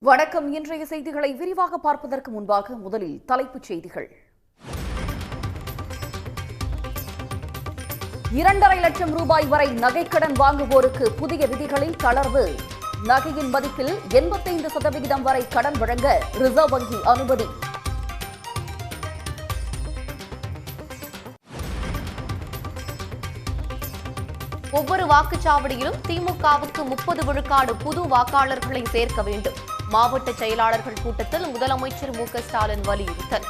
வணக்கம். இன்றைய செய்திகளை விரிவாக பார்ப்பதற்கு முன்பாக முதலில் தலைப்புச் செய்திகள். 2.5 லட்சம் ரூபாய் வரை நகைக்கடன் வாங்குவோருக்கு புதிய விதிகளில் தளர்வு. நகையின் மதிப்பில் 85% வரை கடன் வழங்க ரிசர்வ் வங்கி அனுமதி. ஒவ்வொரு வாக்குச்சாவடியிலும் திமுகவுக்கு 30 விழுக்காடு புது வாக்காளர்களை சேர்க்க வேண்டும். மாவட்ட செயலாளர்கள் கூட்டத்தில் முதலமைச்சர் மு க ஸ்டாலின் வலியுறுத்தல்.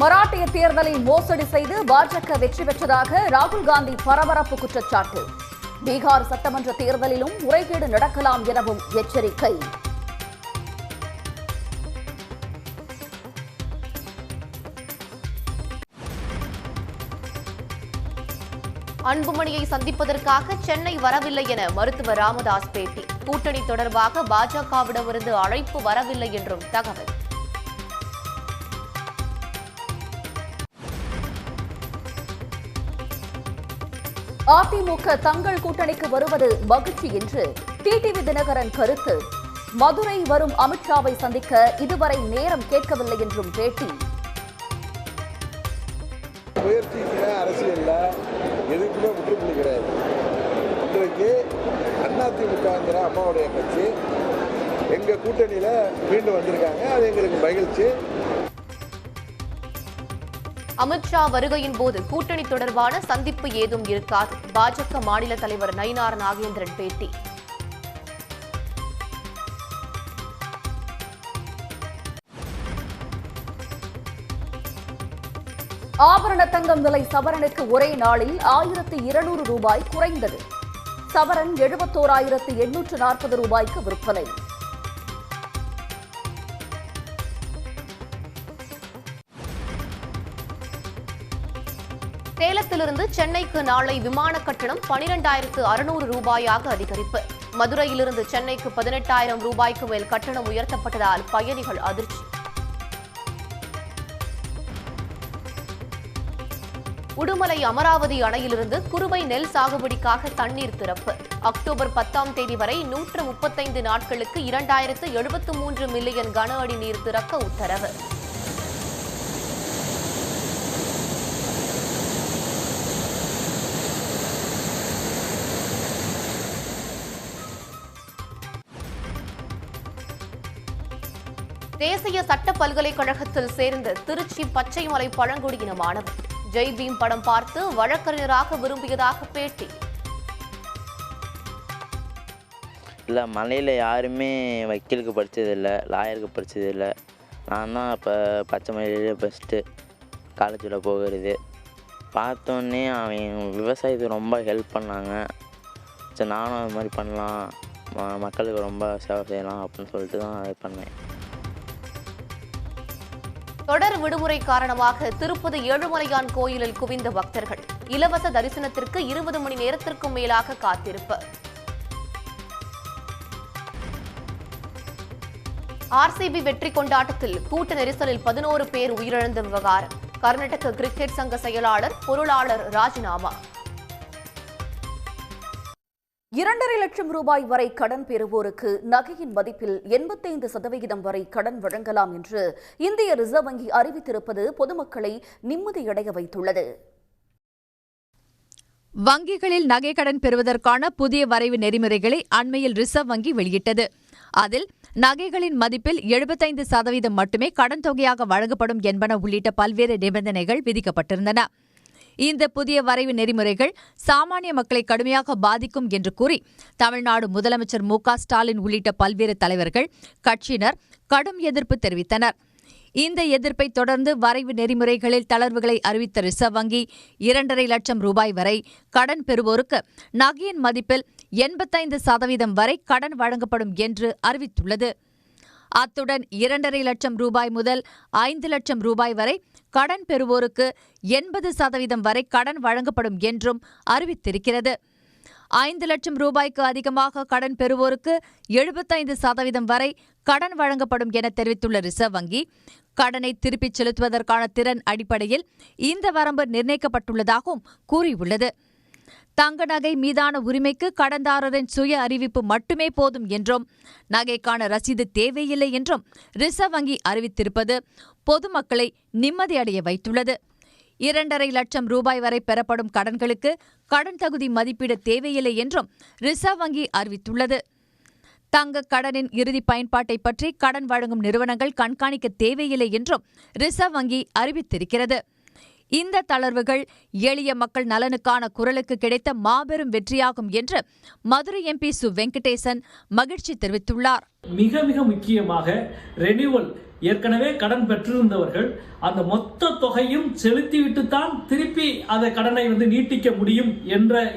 மராட்டிய தேர்தலில் மோசடி செய்து பாஜக வெற்றி பெற்றதாக ராகுல் காந்தி பரபரப்பு குற்றச்சாட்டு. பீகார் சட்டமன்ற தேர்தலிலும் முறைகேடு நடக்கலாம் எனவும் எச்சரிக்கை. அன்புமணியை சந்திப்பதற்காக சென்னை வரவில்லை என மருத்துவர் ராமதாஸ் பேட்டி. கூட்டணி தொடர்பாக பாஜகவிடமிருந்து அழைப்பு வரவில்லை என்றும் தகவல். அதிமுக தங்கள் கூட்டணிக்கு வருவது மகிழ்ச்சி என்று டிடிவி தினகரன் கருத்து. மதுரை வரும் அமித்ஷாவை சந்திக்க இதுவரை நேரம் கேட்கவில்லை என்றும் பேட்டி. முயற்சிக்கிற அரசியல்ல எதுக்குமே முற்றுப்புள்ளி கிடையாது. இன்றைக்கு அதிமுகங்கிற அம்மாவுடைய கட்சி எங்க கூட்டணியில மீண்டும் வந்திருக்காங்க. அது எங்களுக்கு மகிழ்ச்சி. அமித்ஷா வருகையின் போது கூட்டணி தொடர்பான சந்திப்பு ஏதும் இருக்காது. பாஜக மாநில தலைவர் நயினார் நாகேந்திரன் பேட்டி. ஆபரண தங்கம் விலை சவரனுக்கு ஒரே நாளில் 1200 ரூபாய் குறைந்தது. சவரன் 71,840 ரூபாய்க்கு விற்பனை. சேலத்திலிருந்து சென்னைக்கு நாளை விமான கட்டணம் 12,600 ரூபாயாக அதிகரிப்பு. மதுரையிலிருந்து சென்னைக்கு 18,000 ரூபாய்க்கு மேல் கட்டணம் உயர்த்தப்பட்டதால் பயணிகள் அதிர்ச்சி. உடுமலை அமராவதி அணையிலிருந்து குறுவை நெல் சாகுபடிக்காக தண்ணீர் திறப்பு. அக்டோபர் 10ஆம் தேதி வரை 135 நாட்களுக்கு 2073 மில்லியன் கன அடி நீர் திறக்க உத்தரவு. தேசிய சட்ட பல்கலைக்கழகத்தில் சேர்ந்த திருச்சி பச்சைமலை பழங்குடியின மாணவர் ஜெய் பீம் படம் பார்த்து வழக்கறிஞராக விரும்பியதாக பேட்டி. இல்லை, மலையில் யாருமே வக்கீலுக்கு படித்ததில்லை, லாயருக்கு படித்ததில்லை. நான் தான் இப்போ பச்சை மலையிலே ஃபஸ்ட்டு காலேஜில் போகிறது. பார்த்தோன்னே அவன் விவசாயத்துக்கு ரொம்ப ஹெல்ப் பண்ணாங்க. சரி, நானும் அது மாதிரி பண்ணலாம், மக்களுக்கு ரொம்ப சேவை செய்யலாம் அப்படின்னு சொல்லிட்டு தான் அதை பண்ணேன். தொடர் விடுமுறை காரணமாக திருப்பதி ஏழுமலையான் கோயிலில் குவிந்த பக்தர்கள். இலவச தரிசனத்திற்கு 20 மணி நேரத்திற்கும் மேலாக காத்திருப்பு. ஆர்சிபி வெற்றி கொண்டாட்டத்தில் கூட்ட நெரிசலில் 11 பேர் உயிரிழந்த விவகாரம். கர்நாடக கிரிக்கெட் சங்க செயலாளர் பொருளாளர் ராஜினாமா. 2.5 லட்சம் ரூபாய் வரை கடன் பெறுவோருக்கு நகையின் மதிப்பில் 85% வரை கடன் வழங்கலாம் என்று இந்திய ரிசர்வ் வங்கி அறிவித்திருப்பது பொதுமக்களை நிம்மதியடைய வைத்துள்ளது. வங்கிகளில் நகை கடன் பெறுவதற்கான புதிய வரைவு நெறிமுறைகளை அண்மையில் ரிசர்வ் வங்கி வெளியிட்டது. அதில் நகைகளின் மதிப்பில் 75% மட்டுமே கடன் தொகையாக வழங்கப்படும் என்பன உள்ளிட்ட பல்வேறு நிபந்தனைகள் விதிக்கப்பட்டிருந்தன. இந்த புதிய வரைவு நெறிமுறைகள் சாமானிய மக்களை கடுமையாக பாதிக்கும் என்று கூறி தமிழ்நாடு முதலமைச்சர் மு க ஸ்டாலின் உள்ளிட்ட பல்வேறு தலைவர்கள், கட்சியினர் கடும் எதிர்ப்பு தெரிவித்தனர். இந்த எதிர்ப்பை தொடர்ந்து வரைவு நெறிமுறைகளில் தளர்வுகளை அறிவித்த ரிசர்வ் வங்கி 2.5 லட்சம் ரூபாய் வரை கடன் பெறுவோருக்கு நகையின் மதிப்பில் 85% வரை கடன் வழங்கப்படும் என்று அறிவித்துள்ளது. அத்துடன் 2.5 லட்சம் ரூபாய் முதல் 5 லட்சம் ரூபாய் வரை கடன் பெறுவோருக்கு 80% வரை கடன் வழங்கப்படும் என்றும் அறிவித்திருக்கிறது. 5 லட்சம் ரூபாய்க்கு அதிகமாக கடன் பெறுவோருக்கு 75% வரை கடன் வழங்கப்படும் என தெரிவித்துள்ள ரிசர்வ் வங்கி, கடனை திருப்பிச் செலுத்துவதற்கான திறன் அடிப்படையில் இந்த வரம்பு நிர்ணயிக்கப்பட்டுள்ளதாகவும் கூறியுள்ளது. தங்க நகை மீதான உரிமைக்கு கடன்தாரரின் சுய அறிவிப்பு மட்டுமே போதும் என்றும் நகைக்கான ரசீது தேவையில்லை என்றும் ரிசர்வ் வங்கி அறிவித்திருப்பது பொதுமக்களை நிம்மதியடைய வைத்துள்ளது. 2.5 லட்சம் ரூபாய் வரை பெறப்படும் கடன்களுக்கு கடன் தகுதி மதிப்பீடு தேவையில்லை என்றும் ரிசர்வ் வங்கி அறிவித்துள்ளது. தங்க கடனின் இறுதி பயன்பாட்டை பற்றி கடன் வழங்கும் நிறுவனங்கள் கண்காணிக்க தேவையில்லை என்றும் ரிசர்வ் வங்கி அறிவித்திருக்கிறது. இந்த தளர்வுகள் எளிய மக்கள் நலனுக்கான குரலுக்கு கிடைத்த மாபெரும் வெற்றியாகும் என்று மதுரை எம்பி சு வெங்கடேசன் மகிழ்ச்சி தெரிவித்துள்ளார். மிக மிக முக்கியமாக ரெனியூவல், ஏற்கனவே கடன் பெற்றிருந்தவர்கள் அந்த மொத்த தொகையும் செலுத்திவிட்டுத்தான் திருப்பி அந்த கடனை நீட்டிக்க முடியும்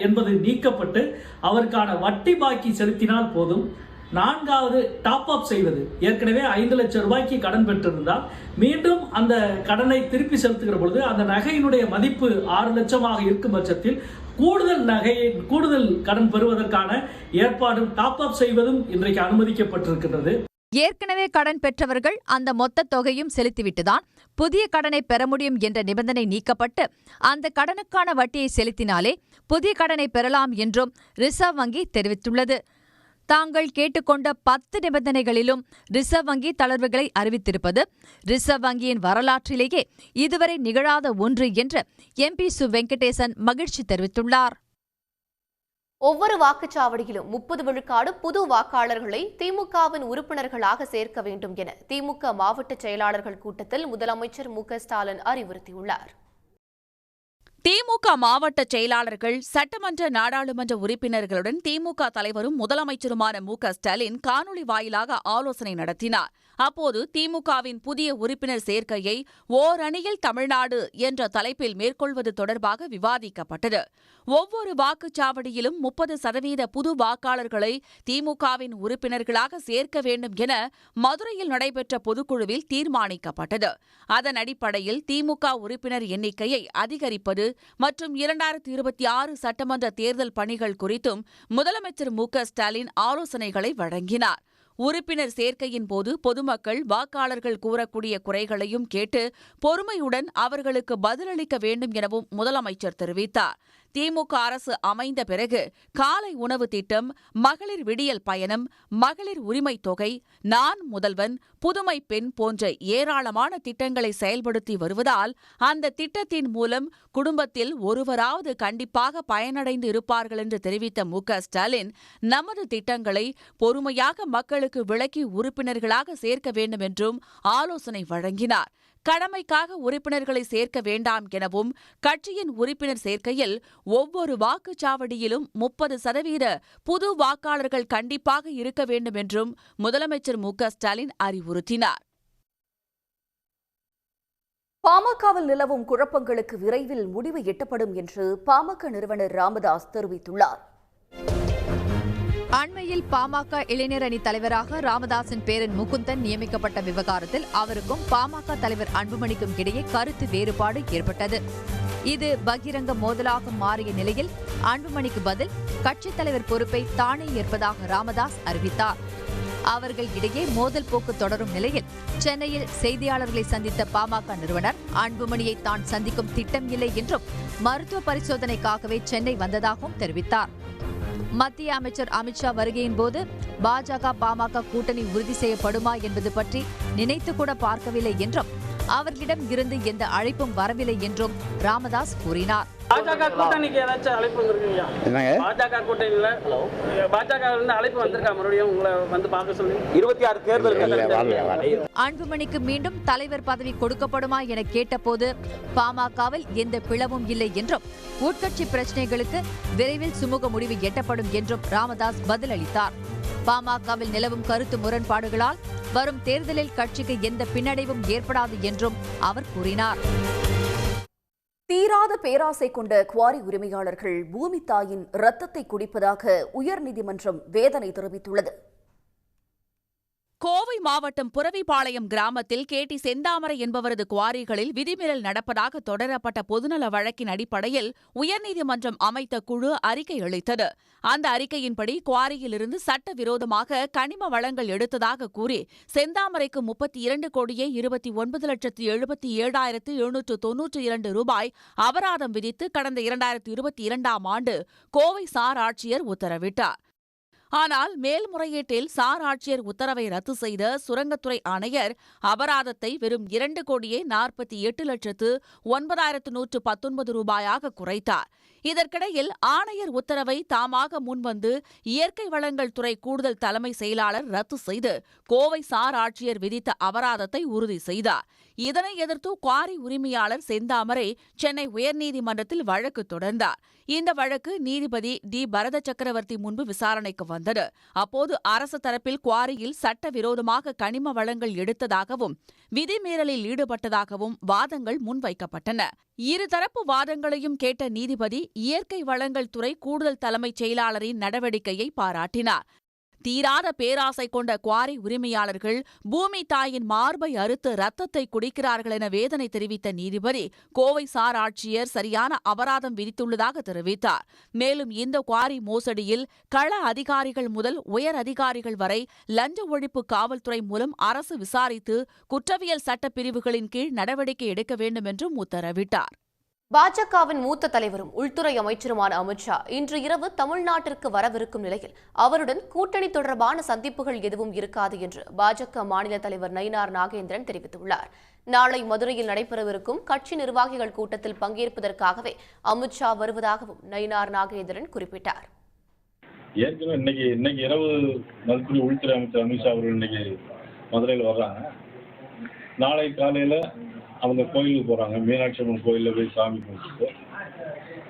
என்பது நீக்கப்பட்டு அவருக்கான வட்டி பாக்கி செலுத்தினால் போதும். 4வது டாப் அப் செய்வது, ஏற்கனவே 5 லட்சம் ரூபாய்க்கு கடன் பெற்றிருந்தால் மீண்டும் அந்த கடனை திருப்பி செலுத்துகிற பொழுது அந்த நகையினுடைய மதிப்பு 6 லட்சமாக இருக்கும் பட்சத்தில் கூடுதல் கடன் பெறுவதற்கான ஏற்பாடும் டாப் அப் செய்வதும் இன்றைக்கு அனுமதிக்கப்பட்டிருக்கிறது. ஏற்கனவே கடன் பெற்றவர்கள் அந்த மொத்த தொகையும் செலுத்திவிட்டுதான் புதிய கடனை பெற முடியும் என்ற நிபந்தனை நீக்கப்பட்டு அந்த கடனுக்கான வட்டியை செலுத்தினாலே புதிய கடனை பெறலாம் என்றும் ரிசர்வ் வங்கி தெரிவித்துள்ளது. தாங்கள் கேட்டுக்கொண்ட 10 நிபந்தனைகளிலும் ரிசர்வ் வங்கி தளர்வுகளை அறிவித்திருப்பது ரிசர்வ் வங்கியின் வரலாற்றிலேயே இதுவரை நிகழாத ஒன்று என்று எம்பி சு வெங்கடேசன் மகிழ்ச்சி தெரிவித்துள்ளார். ஒவ்வொரு வாக்குச்சாவடியிலும் 30 விழுக்காடு புது வாக்காளர்களை திமுகவின் உறுப்பினர்களாக சேர்க்க வேண்டும் என திமுக மாவட்ட செயலாளர்கள் கூட்டத்தில் முதலமைச்சர் மு.க.ஸ்டாலின் அறிவுறுத்தியுள்ளார். திமுக மாவட்ட செயலாளர்கள், சட்டமன்ற நாடாளுமன்ற உறுப்பினர்களுடன் திமுக தலைவரும் முதலமைச்சருமான மு.க.ஸ்டாலின் காணொலி வாயிலாக ஆலோசனை நடத்தினார். அப்போது திமுகவின் புதிய உறுப்பினர் சேர்க்கையை ஓரணியில் தமிழ்நாடு என்ற தலைப்பில் மேற்கொள்வது தொடர்பாக விவாதிக்கப்பட்டது. ஒவ்வொரு வாக்குச்சாவடியிலும் 30% புது வாக்காளர்களை திமுகவின் உறுப்பினர்களாக சேர்க்க வேண்டும் என மதுரையில் நடைபெற்ற பொதுக்குழுவில் தீர்மானிக்கப்பட்டது. அதன் அடிப்படையில் திமுக உறுப்பினர் எண்ணிக்கையை அதிகரிப்பது மற்றும் 2026 சட்டமன்ற தேர்தல் பணிகள் குறித்தும் முதலமைச்சர் மு.க.ஸ்டாலின் ஆலோசனைகளை வழங்கினார். உறுப்பினர் சேர்க்கையின் போது பொதுமக்கள் வாக்காளர்கள் கூறக்கூடிய குறைகளையும் கேட்டு பொறுமையுடன் அவர்களுக்கு பதிலளிக்க வேண்டும் எனவும் முதலமைச்சர் தெரிவித்தார். திமுக அரசு அமைந்த பிறகு காலை உணவு திட்டம், மகளிர் விடியல் பயணம், மகளிர் உரிமை தொகை, நான் முதல்வன், புதுமை பெண் போன்ற ஏராளமான திட்டங்களை செயல்படுத்தி வருவதால் அந்த திட்டத்தின் மூலம் குடும்பத்தில் ஒருவராவது கண்டிப்பாக பயனடைந்து இருப்பார்கள் என்று தெரிவித்த மு.க.ஸ்டாலின், நமது திட்டங்களை பொறுமையாக மக்களுக்கு விளக்கி உறுப்பினர்களாக சேர்க்க வேண்டும் என்றும் ஆலோசனை வழங்கினார். கடமைக்காக உறுப்பினர்களை சேர்க்க வேண்டாம் எனவும், கட்சியின் உறுப்பினர் சேர்க்கையில் ஒவ்வொரு வாக்குச்சாவடியிலும் 30% புது வாக்காளர்கள் கண்டிப்பாக இருக்க வேண்டும் என்றும் முதலமைச்சர் மு.க.ஸ்டாலின் அறிவுறுத்தினார். பாமகவில் நிலவும் குழப்பங்களுக்கு விரைவில் முடிவு எட்டப்படும் என்று பாமக நிறுவனர் ராமதாஸ் தெரிவித்துள்ளார். அண்மையில் பாமக இளைஞர் அணி தலைவராக ராமதாசின் பேரன் முகுந்தன் நியமிக்கப்பட்ட விவகாரத்தில் அவருக்கும் பாமக தலைவர் அன்புமணிக்கும் இடையே கருத்து வேறுபாடு ஏற்பட்டது. இது பகிரங்க மோதலாக மாறிய நிலையில் அன்புமணிக்கு பதில் கட்சித் தலைவர் பொறுப்பை தானே ஏற்பதாக ராமதாஸ் அறிவித்தார். அவர்கள் இடையே மோதல் போக்கு தொடரும் நிலையில் சென்னையில் செய்தியாளர்களை சந்தித்த பாமக நிறுவனர் அன்புமணியை தான் சந்திக்கும் திட்டம் இல்லை என்றும் மருத்துவ பரிசோதனைக்காகவே சென்னை வந்ததாகவும் தெரிவித்தார். மத்திய அமைச்சர் அமித்ஷா வருகையின் போது பாஜக பாமக கூட்டணி உறுதி செய்யப்படுமா என்பது பற்றி நினைத்து கூட பார்க்கவில்லை என்றும் அவர்களிடம் இருந்து எந்த அழைப்பும் வரவில்லை என்றும் ராமதாஸ் கூறினார். பாஜக கூட்டணிக்கு ஏதாச்சும் அழைப்பு வந்திருக்கீங்க? பாஜக கூட்டணியில பாஜக அழைப்பு வந்திருக்கா? மறுபடியும் உங்களை வந்து பார்க்க சொல்லி 26 தேர்தல் அன்புமணிக்கு மீண்டும் தலைவர் பதவி கொடுக்கப்படுமா என கேட்டபோது பாமகவில் எந்த பிளவும் இல்லை என்றும் உட்கட்சி பிரச்சினைகளுக்கு விரைவில் சுமூக முடிவு எட்டப்படும் என்றும் ராமதாஸ் பதிலளித்தார். பாமகவில் நிலவும் கருத்து முரண்பாடுகளால் வரும் தேர்தலில் கட்சிக்கு எந்த பின்னடைவும் ஏற்படாது என்றும் அவர் கூறினார். தீராத பேராசை கொண்ட குவாரி உரிமையாளர்கள் பூமி தாயின் ரத்தத்தை குடிப்பதாக உயர்நீதிமன்றம் வேதனை தெரிவித்துள்ளது. கோவை மாவட்டம் புரவிபாளையம் கிராமத்தில் கேடி செந்தாமரை என்பவரது குவாரிகளில் விதிமீறல் நடப்பதாக தொடரப்பட்ட பொதுநல வழக்கின் அடிப்படையில் உயர்நீதிமன்றம் அமைத்த குழு அறிக்கை அளித்தது. அந்த அறிக்கையின்படி குவாரியிலிருந்து சட்டவிரோதமாக கனிம வளங்கள் எடுத்ததாக கூறி செந்தாமரைக்கு 32,29,77,792 ரூபாய் அபராதம் விதித்து கடந்த 2022ஆம் ஆண்டு கோவை சார் ஆட்சியர் உத்தரவிட்டார். ஆனால் மேல்முறையீட்டில் சார் ஆட்சியர் உத்தரவை ரத்து செய்த சுரங்கத்துறை ஆணையர் அபராதத்தை வெறும் 2,08,09,119 ரூபாயாக குறைத்தார். இதற்கிடையில் ஆணையர் உத்தரவை தாமாக முன்வந்து இயற்கை வளங்கள் துறை கூடுதல் தலைமை செயலாளர் ரத்து செய்து கோவை சார் ஆட்சியர் விதித்த அபராதத்தை உறுதி செய்தார். இதனை எதிர்த்து குவாரி உரிமையாளர் செந்தாமரை சென்னை உயர்நீதிமன்றத்தில் வழக்கு தொடர்ந்தார். இந்த வழக்கு நீதிபதி டி பரத சக்கரவர்த்தி முன்பு விசாரணைக்கு வந்தது. அப்போது அரசு தரப்பில் குவாரியில் சட்டவிரோதமாக கனிம வளங்கள் எடுத்ததாகவும் விதிமீறலில் ஈடுபட்டதாகவும் வாதங்கள் முன்வைக்கப்பட்டன. இருதரப்பு வாதங்களையும் கேட்ட நீதிபதி இயற்கை வளங்கள் துறை கூடுதல் தலைமைச் செயலாளரின் நடவடிக்கையை பாராட்டினார். தீராத பேராசை கொண்ட குவாரி உரிமையாளர்கள் பூமி தாயின் மார்பை அறுத்து ரத்தத்தை குடிக்கிறார்கள் என வேதனை தெரிவித்த நீதிபதி கோவை சார் ஆட்சியர் சரியான அபராதம் விதித்துள்ளதாக தெரிவித்தார். மேலும் இந்த குவாரி மோசடியில் கள அதிகாரிகள் முதல் உயர் அதிகாரிகள் வரை லஞ்ச ஒழிப்பு காவல்துறை மூலம் அரசு விசாரித்து குற்றவியல் சட்டப்பிரிவுகளின் கீழ் நடவடிக்கை எடுக்க வேண்டும் என்றும் உத்தரவிட்டார். பாஜகவின் மூத்த தலைவரும் உள்துறை அமைச்சருமான அமித்ஷா இன்று இரவு தமிழ்நாட்டிற்கு வரவிருக்கும் நிலையில் அவருடன் கூட்டணி தொடர்பான சந்திப்புகள் எதுவும் இருக்காது என்று பாஜக மாநில தலைவர் நயினார் நாகேந்திரன் தெரிவித்துள்ளார். நாளை மதுரையில் நடைபெறவிருக்கும் கட்சி நிர்வாகிகள் கூட்டத்தில் பங்கேற்பதற்காகவே அமித்ஷா வருவதாகவும் நயினார் நாகேந்திரன் குறிப்பிட்டார். ஏற்கனவே இன்னைக்கு இரவு மதுரை உள்துறை அமைச்சர் அமித்ஷா அவர்கள் இன்னைக்கு மதுரையில் வர்றாங்க. நாளை காலையில அவங்க கோயிலுக்கு போறாங்க. மீனாட்சி அம்மன் கோயிலில் போய் சாமி கும்பிட்டு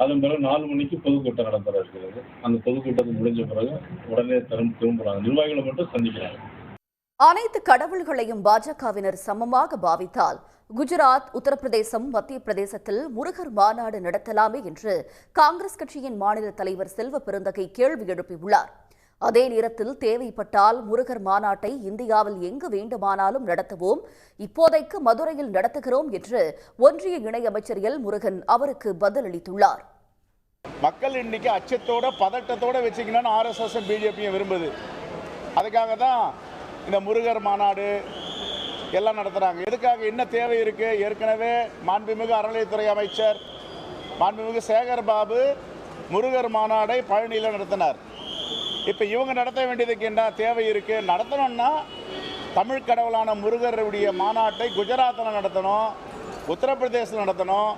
அதன் பிறகு 4 மணிக்கு பொதுக்கூட்டம் நடத்த இருக்கிறது. அந்த பொதுக்கூட்டத்தில் முடிஞ்ச பிறகு உடனே திரும்புறாங்க. நிர்வாகிகளை மட்டும் சந்திக்கிறாங்க. அனைத்து கடவுள்களையும் பாஜகவினர் சமமாக பாவித்தால் குஜராத், உத்தரப்பிரதேசம், மத்திய பிரதேசத்தில் முருகர் மாநாடு நடத்தலாமே என்று காங்கிரஸ் கட்சியின் மாநில தலைவர் செல்வ பெருந்தகை கேள்வி எழுப்பியுள்ளார். அதே நேரத்தில் தேவைப்பட்டால் முருகர் மாநாட்டை இந்தியாவில் எங்கு வேண்டுமானாலும் நடத்துவோம், இப்போதைக்கு மதுரையில் நடத்துகிறோம் என்று ஒன்றிய இணையமைச்சர் எல் முருகன் அவருக்கு பதிலளித்துள்ளார். மக்கள் இன்னைக்கு அச்சத்தோட பதட்டத்தோட வச்சுக்கணும்னு RSS பிஜேபியும் விரும்புது. அதுக்காக தான் இந்த முருகர் மாநாடு எல்லாம் நடத்துறாங்க. எதுக்காக, என்ன தேவை இருக்கு? ஏற்கனவே மாண்புமிகு அறநிலையத்துறை அமைச்சர் மாண்புமிகு சேகர் பாபு முருகர் மாநாடை பழனியில் நடத்தினார். இப்போ இவங்க நடத்த வேண்டியதுக்கு என்ன தேவை இருக்கு? நடத்தணும்னா தமிழ் கடவுளான முருகருடைய மாநாட்டை குஜராத்தில் நடத்தணும், உத்தரப்பிரதேசத்தில் நடத்தணும்,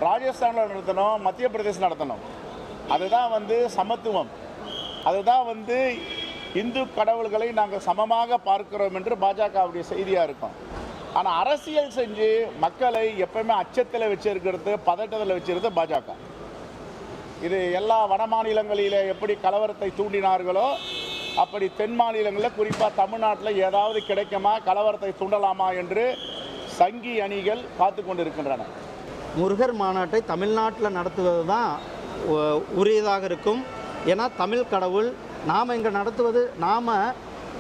ராஜஸ்தானில் நடத்தணும், மத்திய பிரதேசம் நடத்தணும். அதுதான் சமத்துவம். அதுதான் இந்து கடவுள்களை நாங்கள் சமமாக பார்க்கிறோம் என்று பாஜகவுடைய செய்தியாக இருக்கும். ஆனால் அரசியல் செஞ்சு மக்களை எப்பவுமே அச்சத்தில் வச்சிருக்கிறது, பதட்டத்தில் வச்சிருக்கிறது பாஜக. இது எல்லா வட மாநிலங்களில் எப்படி கலவரத்தை தூண்டினார்களோ அப்படி தென் மாநிலங்களில் குறிப்பாக தமிழ்நாட்டில் ஏதாவது கிடைக்குமா, கலவரத்தை தூண்டலாமா என்று சங்கி அணிகள் பார்த்து கொண்டு இருக்கின்றன. முருகர் மாநாட்டை தமிழ்நாட்டில் நடத்துவது தான் உரியதாக இருக்கும். ஏன்னா தமிழ் கடவுள் நாம் இங்கே நடத்துவது, நாம்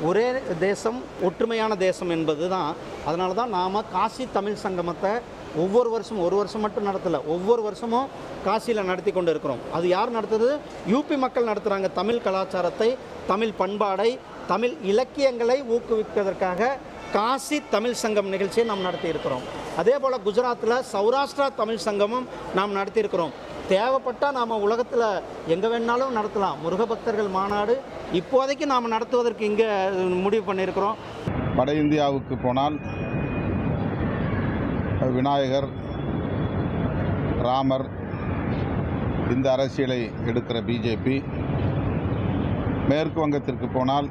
ஒரே தேசம், ஒற்றுமையான தேசம் என்பது தான். அதனால தான் நாம் காசி தமிழ் சங்கமத்தை ஒவ்வொரு வருஷமும், ஒரு வருஷம் மட்டும் நடத்தலை, ஒவ்வொரு வருஷமும் காசியில் நடத்தி கொண்டு இருக்கிறோம். அது யார் நடத்துறது? யூபி மக்கள் நடத்துகிறாங்க. தமிழ் கலாச்சாரத்தை, தமிழ் பண்பாடை, தமிழ் இலக்கியங்களை ஊக்குவிப்பதற்காக காசி தமிழ் சங்கம் நிகழ்ச்சியை நாம் நடத்தி இருக்கிறோம். அதே போல் குஜராத்தில் சௌராஷ்டிரா தமிழ் சங்கமும் நாம் நடத்தியிருக்கிறோம். தேவைப்பட்டால் நாம் உலகத்தில் எங்கே வேணாலும் நடத்தலாம். முருக பக்தர்கள் மாநாடு இப்போதைக்கு நாம் நடத்துவதற்கு இங்கே முடிவு பண்ணியிருக்கிறோம். வட இந்தியாவுக்கு போனால் விநாயகர், ராமர், இந்த அரசியலை எடுக்கிற பிஜேபி, மேற்கு வங்கத்திற்கு போனால்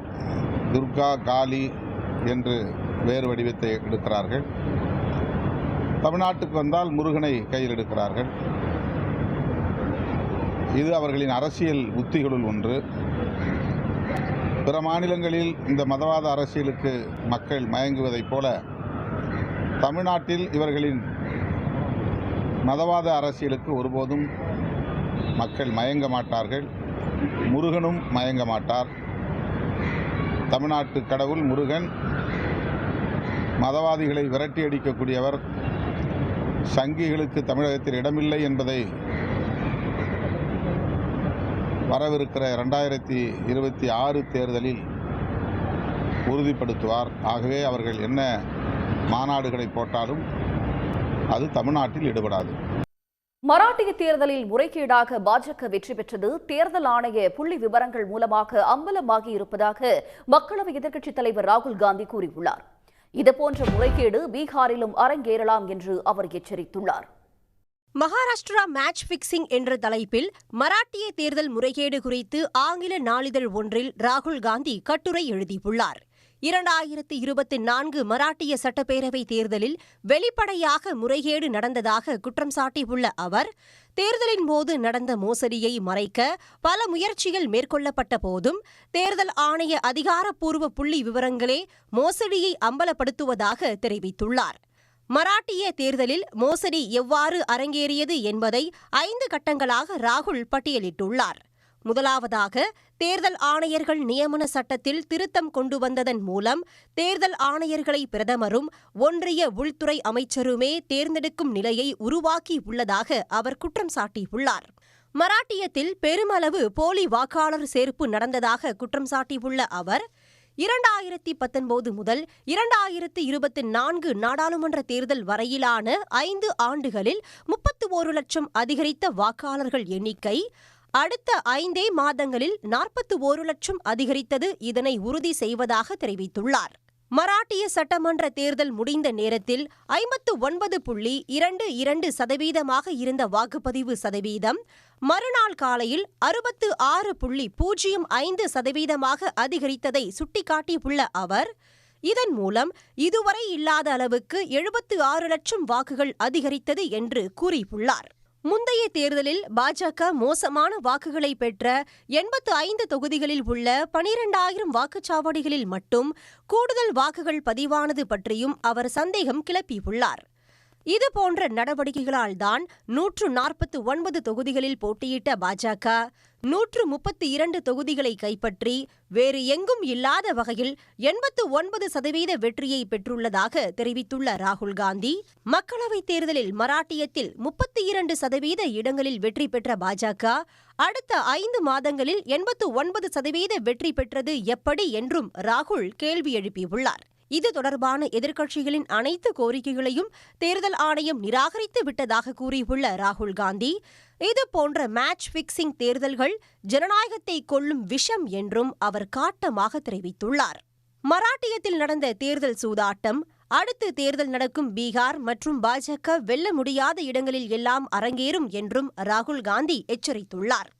துர்கா, காளி என்று வேறு வடிவத்தை எடுக்கிறார்கள். தமிழ்நாட்டுக்கு வந்தால் முருகனை கையில் எடுக்கிறார்கள். இது அவர்களின் அரசியல் உத்திகளுள் ஒன்று. பிற மாநிலங்களில் இந்த மதவாத அரசியலுக்கு மக்கள் மயங்குவதைப் போல தமிழ்நாட்டில் இவர்களின் மதவாத அரசியலுக்கு ஒருபோதும் மக்கள் மயங்க மாட்டார்கள். முருகனும் மயங்க மாட்டார். தமிழ்நாட்டு கடவுள் முருகன் மதவாதிகளை விரட்டி அடிக்கக்கூடியவர். சங்கிகளுக்கு தமிழகத்தில் இடமில்லை என்பதை வரவிருக்கிற 2026 தேர்தலில் உறுதிப்படுத்துவார். ஆகவே அவர்கள் என்ன மாநாடுகளை போட்டாலும் அது தமிழ்நாட்டில் ஈடுபடாது. மராட்டிய தேர்தலில் முறைகேடாக பாஜக வெற்றி பெற்றது தேர்தல் ஆணைய புள்ளி விவரங்கள் மூலமாக அம்பலமாகி இருப்பதாக மக்களவை எதிர்க்கட்சித் தலைவர் ராகுல் காந்தி கூறியுள்ளார். இதுபோன்ற முறைகேடு பீகாரிலும் அரங்கேறலாம் என்று அவர் எச்சரித்துள்ளார். மகாராஷ்டிரா மேட்ச் பிக்சிங் என்ற தலைப்பில் மராட்டிய தேர்தல் முறைகேடு குறித்து ஆங்கில நாளிதழ் ஒன்றில் ராகுல் காந்தி கட்டுரை எழுதியுள்ளார். 2024 மராட்டிய சட்டப்பேரவை தேர்தலில் வெளிப்படையாக முறைகேடு நடந்ததாக குற்றம் சாட்டியுள்ள அவர், தேர்தலின் போது நடந்த மோசடியை மறைக்க பல முயற்சிகள் மேற்கொள்ளப்பட்ட போதும் தேர்தல் ஆணைய அதிகாரப்பூர்வ புள்ளி விவரங்களே மோசடியை அம்பலப்படுத்துவதாக தெரிவித்துள்ளார். மராட்டிய தேர்தலில் மோசடி எவ்வாறு அரங்கேறியது என்பதை 5 கட்டங்களாக ராகுல் பட்டியலிட்டுள்ளார். முதலாவதாக, தேர்தல் ஆணையர்கள் நியமன சட்டத்தில் திருத்தம் கொண்டு வந்ததன் மூலம் தேர்தல் ஆணையர்களை பிரதமரும் ஒன்றிய உள்துறை அமைச்சருமே தேர்ந்தெடுக்கும் நிலையை உருவாக்கி உள்ளதாக அவர் குற்றம் சாட்டியுள்ளார். மராட்டியத்தில் பெருமளவு போலி வாக்காளர் சேர்ப்பு நடந்ததாக குற்றம் சாட்டியுள்ள அவர், 2019 முதல் 2024 நாடாளுமன்ற தேர்தல் வரையிலான 5 ஆண்டுகளில் 31 லட்சம் அதிகரித்த வாக்காளர்கள் எண்ணிக்கை அடுத்த 5 மாதங்களில் 41 லட்சம் அதிகரித்தது இதனை உறுதி செய்வதாக தெரிவித்துள்ளார். மராட்டிய சட்டமன்ற தேர்தல் முடிந்த நேரத்தில் 59.22% இருந்த வாக்குப்பதிவு சதவீதம் மறுநாள் காலையில் 66.05% அதிகரித்ததை சுட்டிக்காட்டியுள்ள அவர், இதன் மூலம் இதுவரை இல்லாத அளவுக்கு 76 லட்சம் வாக்குகள் அதிகரித்தது என்று கூறியுள்ளார். முந்தைய தேர்தலில் பாஜக மோசமான வாக்குகளை பெற்ற 85 தொகுதிகளில் உள்ள 12,000 வாக்குச்சாவடிகளில் மட்டும் கூடுதல் வாக்குகள் பதிவானது பற்றியும் அவர் சந்தேகம் கிளப்பியுள்ளார். இதுபோன்ற நடவடிக்கைகளால் தான் 149 தொகுதிகளில் போட்டியிட்ட பாஜக 132 தொகுதிகளை கைப்பற்றி வேறு எங்கும் இல்லாத வகையில் 89% வெற்றியை பெற்றுள்ளதாக தெரிவித்துள்ள ராகுல் காந்தி, மக்களவைத் தேர்தலில் மராட்டியத்தில் 32% இடங்களில் வெற்றி பெற்ற பாஜக அடுத்த 5 மாதங்களில் 89% வெற்றி பெற்றது எப்படி என்றும் ராகுல் கேள்வி எழுப்பியுள்ளார். இது தொடர்பான எதிர்க்கட்சிகளின் அனைத்து கோரிக்கைகளையும் தேர்தல் ஆணையம் நிராகரித்து விட்டதாக கூறியுள்ள ராகுல் காந்தி, இது போன்ற மேட்ச் பிக்சிங் தேர்தல்கள் ஜனநாயகத்தை கொல்லும் விஷம் என்றும் அவர் காட்டமாக தெரிவித்துள்ளார். மராட்டியத்தில் நடந்த தேர்தல் சூதாட்டம் அடுத்து தேர்தல் நடக்கும் பீகார் மற்றும் பாஜக வெல்ல முடியாத இடங்களில் எல்லாம் அரங்கேறும் என்றும் ராகுல் காந்தி எச்சரித்துள்ளார்.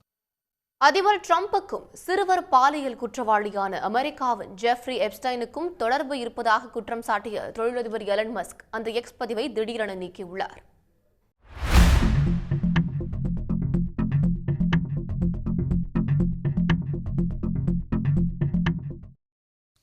அதிபர் டிரம்புக்கும் சிறுவர் பாலியல் குற்றவாளியான அமெரிக்காவின் ஜெஃப்ரி எப்ஸ்டைனுக்கும் தொடர்பு இருப்பதாக குற்றம் சாட்டிய தொழிலதிபர் எலன் மஸ்க் அந்த எக்ஸ் பதிவை திடீரென நீக்கியுள்ளார்.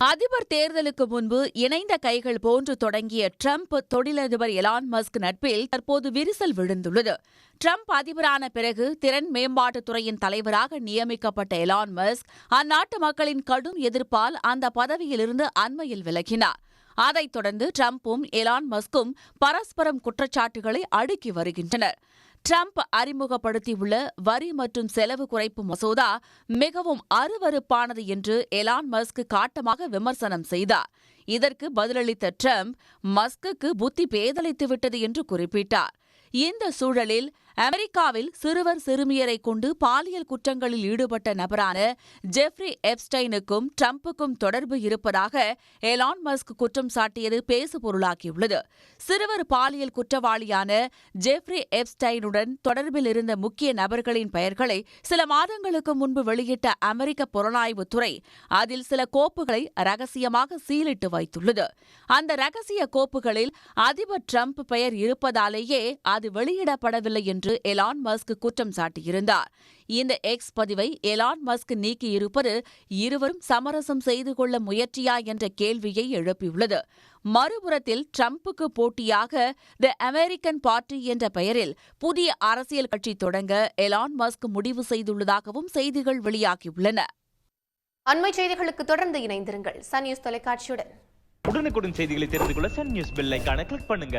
அதிபர் தேர்தலுக்கு முன்பு இணைந்த கைகள் போன்று தொடங்கிய ட்ரம்ப் தொழிலதிபர் எலான் மஸ்க் நட்பில் தற்போது விரிசல் விழுந்துள்ளது. ட்ரம்ப் அதிபரான பிறகு திறன் மேம்பாட்டுத் துறையின் தலைவராக நியமிக்கப்பட்ட எலான் மஸ்க் அந்நாட்டு மக்களின் கடும் எதிர்ப்பால் அந்த பதவியிலிருந்து அண்மையில் விலகினார். அதைத் தொடர்ந்து ட்ரம்பும் எலான் மஸ்கும் பரஸ்பரம் குற்றச்சாட்டுகளை அடுக்கி வருகின்றனர். ட்ரம்ப் அறிமுகப்படுத்தியுள்ள வரி மற்றும் செலவு குறைப்பு மசோதா மிகவும் அருவருப்பானது என்று எலான் மஸ்க் காட்டமாக விமர்சனம் செய்தார். இதற்கு பதிலளித்த ட்ரம்ப், மஸ்குக்கு புத்தி பேதலித்துவிட்டது என்று குறிப்பிட்டார். இந்த சூழலில் அமெரிக்காவில் சிறுவர் சிறுமியரை கொண்டு பாலியல் குற்றங்களில் ஈடுபட்ட நபரான ஜெஃப்ரி எப்ஸ்டைனுக்கும் ட்ரம்புக்கும் தொடர்பு இருப்பதாக எலான் மஸ்க் குற்றம் சாட்டியது பேசுபொருளாகியுள்ளது. சிறுவர் பாலியல் குற்றவாளியான ஜெஃப்ரி எப்ஸ்டைனுடன் தொடர்பில் இருந்த முக்கிய நபர்களின் பெயர்களை சில மாதங்களுக்கு முன்பு வெளியிட்ட அமெரிக்க புலனாய்வுத்துறை அதில் சில கோப்புகளை ரகசியமாக சீலிட்டு வைத்துள்ளது. அந்த ரகசிய கோப்புகளில் அதிபர் ட்ரம்ப் பெயர் இருப்பதாலேயே அது வெளியிடப்படவில்லை என்று எலான் மஸ்க் குற்றம் சாட்டியிருந்தார். இந்த எக்ஸ் பதிவை எலான் மஸ்க் நீக்கியிருப்பது இருவரும் சமரசம் செய்து கொள்ள முயற்சியா என்ற கேள்வியை எழுப்பியுள்ளது. மறுபுறத்தில் ட்ரம்புக்கு போட்டியாக தி அமெரிக்கன் பார்ட்டி என்ற பெயரில் புதிய அரசியல் கட்சி தொடங்க எலான் மஸ்க் முடிவு செய்துள்ளதாகவும் செய்திகள் வெளியாகியுள்ளன. அண்மை செய்திகளுக்கு தொடர்ந்து இணைந்திருங்கள் சன் நியூஸ் தொலைக்காட்சியுடன். உடனுக்குடன் செய்திகளை தெரிந்து கொள்ள சன் நியூஸ் பெல் ஐகானை கிளிக் பண்ணுங்க.